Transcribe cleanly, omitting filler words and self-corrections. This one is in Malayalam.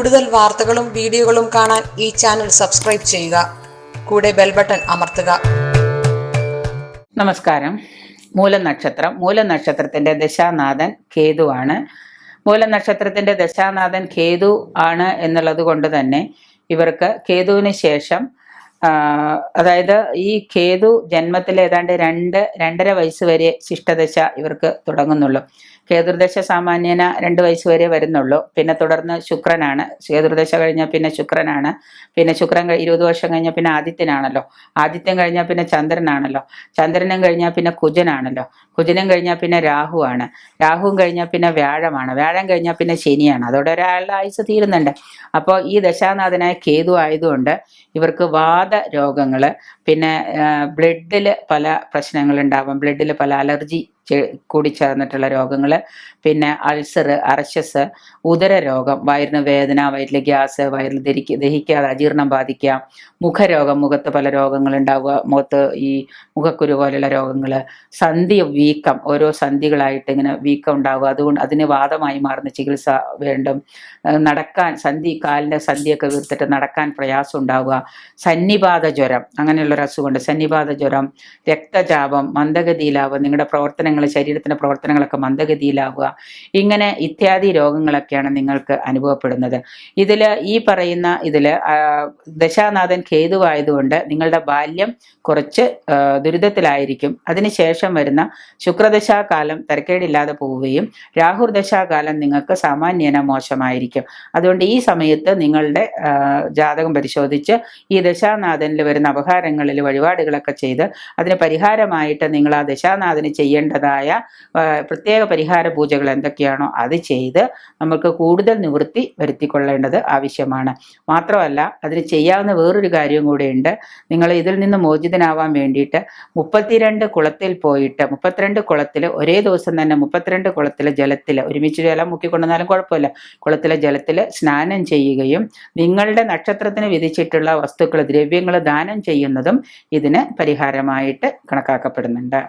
കൂടുതൽ വാർത്തകളും വീഡിയോകളും കാണാൻ ഈ ചാനൽ സബ്സ്ക്രൈബ് ചെയ്യുക. കൂടെ ബെൽ ബട്ടൺ അമർത്തുക. നമസ്കാരം. മൂലനക്ഷത്രത്തിന്റെ ദശാനാഥൻ കേതുവാണ്. മൂലനക്ഷത്രത്തിന്റെ ദശാനാഥൻ കേതു ആണ് എന്നുള്ളത് കൊണ്ട് തന്നെ ഇവർക്ക് കേതുവിന് ശേഷം അതായത് ഈ കേതു ജന്മത്തിൽ ഏതാണ്ട് 2-2.5 വയസ്സ് വരെ ശിഷ്ടദശ ഇവർക്ക് തുടങ്ങുന്നുള്ളൂ. കേതുർദശ സാമാന്യന 2 വയസ്സ് വരെ വരുന്നുള്ളൂ. പിന്നെ തുടർന്ന് ശുക്രനാണ്. കേതുർദശ കഴിഞ്ഞാൽ പിന്നെ ശുക്രനാണ്. പിന്നെ ശുക്രൻ 20 വർഷം കഴിഞ്ഞാൽ പിന്നെ ആദിത്യനാണല്ലോ. ആദിത്യം കഴിഞ്ഞാൽ പിന്നെ ചന്ദ്രനാണല്ലോ. ചന്ദ്രനും കഴിഞ്ഞാൽ പിന്നെ കുജനാണല്ലോ. കുജനും കഴിഞ്ഞാൽ പിന്നെ രാഹുവാണ്. രാഹുവും കഴിഞ്ഞാൽ പിന്നെ വ്യാഴമാണ്. വ്യാഴം കഴിഞ്ഞാൽ പിന്നെ ശനിയാണ്. അതോടെ ഒരാളുടെ ആയുസ് തീരുന്നുണ്ട്. അപ്പോൾ ഈ ദശാനാഥനായ കേതു ആയതുകൊണ്ട് ഇവർക്ക് വാദ രോഗങ്ങൾ, പിന്നെ ബ്ലഡിൽ പല പ്രശ്നങ്ങളുണ്ടാവും. ബ്ലഡിൽ പല അലർജി കൂടി ചേർന്നിട്ടുള്ള രോഗങ്ങൾ, പിന്നെ അൾസർ, അർശസ്, ഉദര രോഗം, വയറിന് വേദന, വയറ്റിൽ ഗ്യാസ്, വയറിൽ ദഹിക്കാതെ അജീർണം ബാധിക്കുക, മുഖരോഗം, മുഖത്ത് പല രോഗങ്ങൾ ഉണ്ടാവുക, മുഖത്ത് ഈ മുഖക്കുരു പോലുള്ള രോഗങ്ങൾ, സന്ധി വീക്കം, ഓരോ സന്ധികളായിട്ട് ഇങ്ങനെ വീക്കം ഉണ്ടാവുക, അതുകൊണ്ട് അതിന് വാദമായി മാറുന്ന ചികിത്സ വേണ്ടും. നടക്കാൻ കാലിൻ്റെ സന്ധിയൊക്കെ വീർത്തിട്ട് നടക്കാൻ പ്രയാസം ഉണ്ടാവുക, സന്നിപാത ജ്വരം, അങ്ങനെയുള്ളൊരു അസുഖമുണ്ട്. സന്നിപാത ജ്വരം, രക്തചാപം, മന്ദഗതിയിലാവുക, നിങ്ങളുടെ ശരീരത്തിന്റെ പ്രവർത്തനങ്ങളൊക്കെ മന്ദഗതിയിലാവുക, ഇങ്ങനെ ഇത്യാദി രോഗങ്ങളൊക്കെയാണ് നിങ്ങൾക്ക് അനുഭവപ്പെടുന്നത്. ഈ പറയുന്ന ദശാനാഥൻ കേതുവായതുകൊണ്ട് നിങ്ങളുടെ ബാല്യം കുറച്ച് ദുരിതത്തിലായിരിക്കും. അതിനുശേഷം വരുന്ന ശുക്രദശാകാലം തരക്കേടില്ലാതെ പോവുകയും രാഹുർദശാകാലം നിങ്ങൾക്ക് സാമാന്യേന മോശമായിരിക്കും. അതുകൊണ്ട് ഈ സമയത്ത് നിങ്ങളുടെ ജാതകം പരിശോധിച്ച് ഈ ദശാനാഥനിൽ വരുന്ന അപഹാരങ്ങളിൽ വഴിപാടുകളൊക്കെ ചെയ്ത് അതിന് പരിഹാരമായിട്ട് നിങ്ങൾ ആ ദശാനാഥന് ചെയ്യേണ്ടതായ പ്രത്യേക പരിഹാര പൂജകൾ എന്തൊക്കെയാണോ അത് ചെയ്ത് നമുക്ക് കൂടുതൽ നിവൃത്തി വരുത്തിക്കൊള്ളേണ്ടത് ആവശ്യമാണ്. മാത്രമല്ല അതിന് ചെയ്യാവുന്ന വേറൊരു കാര്യം കൂടെയുണ്ട്. നിങ്ങൾ ഇതിൽ നിന്ന് മോചിതനാവാൻ വേണ്ടിയിട്ട് 32 കുളത്തിൽ പോയിട്ട് 32 കുളത്തിൽ ഒരേ ദിവസം തന്നെ 32 കുളത്തിലെ ജലത്തിൽ ഒരുമിച്ച് ജലം മുക്കിക്കൊണ്ടുവന്നാലും കുഴപ്പമില്ല, കുളത്തിലെ ജലത്തിൽ സ്നാനം ചെയ്യുകയും നിങ്ങളുടെ നക്ഷത്രത്തിന് വിധിച്ചിട്ടുള്ള വസ്തുക്കൾ, ദ്രവ്യങ്ങൾ ദാനം ചെയ്യുന്നതും ഇതിന് പരിഹാരമായിട്ട് കണക്കാക്കപ്പെടുന്നുണ്ട്.